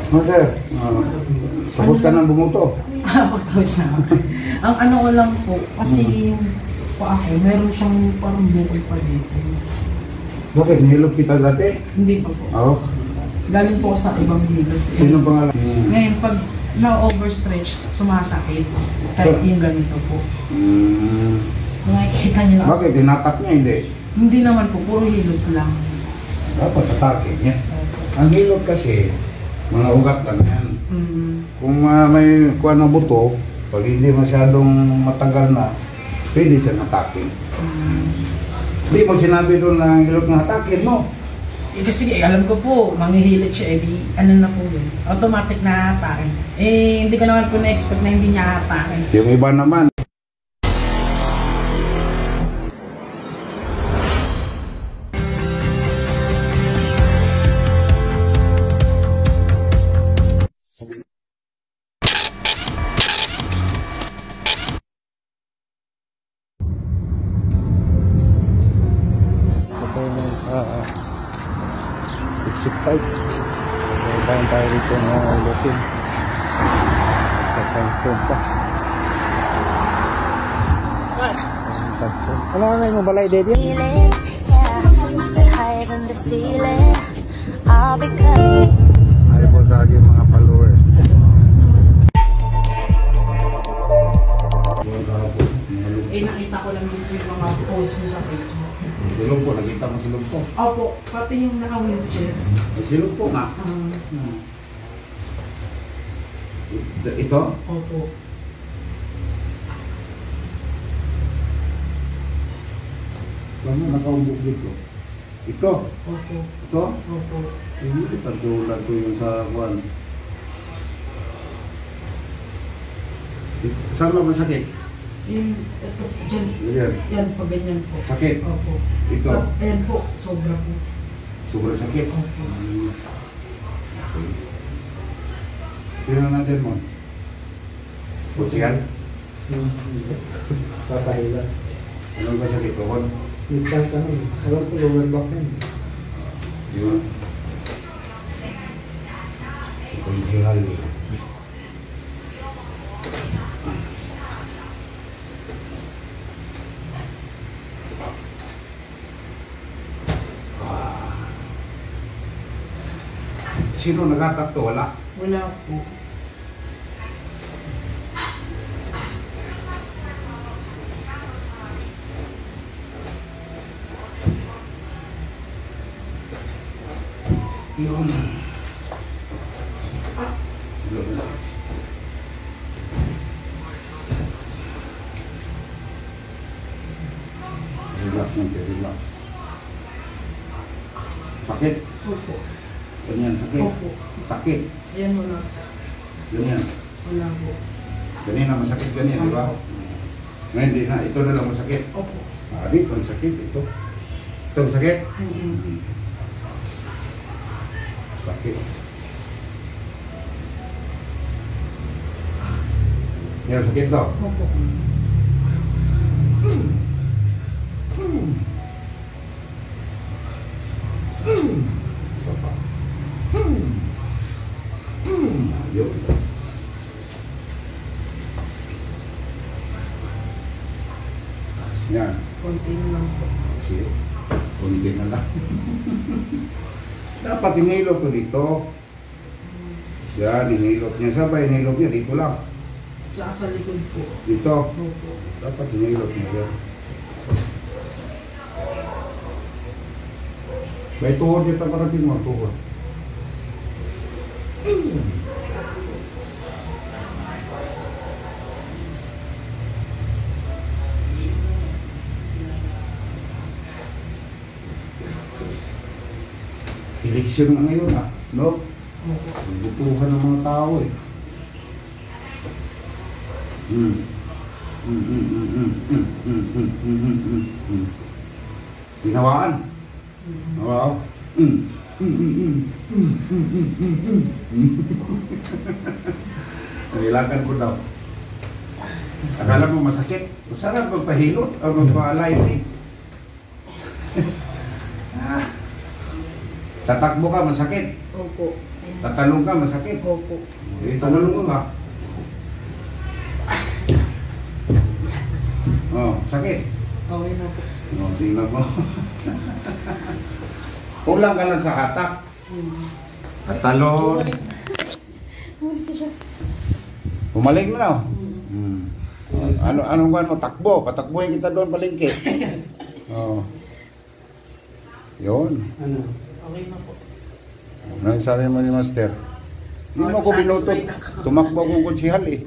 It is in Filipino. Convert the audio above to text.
sir, tapos ka nang bumuto. Tapos na. Ang ano ko lang po, kasi yung pa ako, meron siyang parang bukol pa dito. Bakit? Nihilog kita dati? Hindi pa po. Oo. Galing po ako sa ibang hilog. Sino pangalan? Ngayon, pag na-overstretch, sumasakit. Kahit yung ganito po. Nakikita niyo lang. Bakit? Tinatak niya, hindi? Hindi naman po, puro hilog lang. Dapat atakin niya. Ang hilog kasi, mga ugat lang yan. Kung may kuha ng buto, pag hindi masyadong matagal na, pwede siya atakin. Hindi mo sinabi doon na hilog na atakin mo. Eh kasi alam ko po, manghihilig siya, di ano na po yun. Automatic na atakin. Eh, hindi ko naman po na-expect na hindi niya atakin. Yung iba naman. Exit 5. Bayan tayo rito ng ulotin sa sandstone pa. Ano nga na yung balay dedi? Ay po sa aking mga followers. Eh nakita ko lang dito yung mga post mo sa Facebook. Silog po, nakita mo silog po. Opo, pati yung naka-wheelchair. Silog po nga. Ito? Opo. Ano nakaumbog dito? Ito? Opo. Ito? Opo. Hindi, pagdulan ko yung sa kuwan. Saan ba masakit? Yung, ito, dyan. Ayan. Yan, pag ganyan po. Sakit? Opo. Ito? Ayan po, sobra po. Sobrang sakit? Opo. Tingnan natin mo. Putsi yan? Papahila. Ano ba sakit ko? Minsan ka nun. Alam ko, lower back yan. Di ba? Itong hingal. Sino nagatak to? Wala? Wala po. Yun. Relax natin, relax. Sakit? Opo. Ganyan, sakit? Opo. Sakit? Ayan, wala. Ganyan? Wala po. Ganyan na masakit ganyan, di ba? Ngayon hindi na, ito na lang masakit. Opo. Dito ang sakit, ito. Ito ang sakit? Sakit. Yan, sakit to. Opo. Isa pa. Yun. Yan. Konti lang po. Kasi, kundi na lang. Dapat inilog ko dito. Yan, inilog niya. Saan ba inilog niya? Dito lang. Tsaka sa likod po. Dito. Opo. Dapat inilog niya yan. May tuhod dito parating mo, tuhod. Eleksyon na ngayon no? Butuhan ng mga tao eh. Ginawaan. Wow. Nilakad ko daw. Akala mo masakit. Masarap magpahilot o magpa-alive eh. Ah. Tatakbo ka, masakit. Opo. Tatalong ka, masakit. Opo. Eh, tumalong ka nga. Oh, sakit. Okay na po. Oh, tingnan mo. Kulang ka lang sa hatak. At talon. Pumaling na. Anong gawin mo? Takbo. Patakbuhin kita doon palengke. Oh. Yun. Ano? Okay na po. Ano sabi mo ni Master? Hindi mo ko binutot. Tumakbo akong kutsihal eh.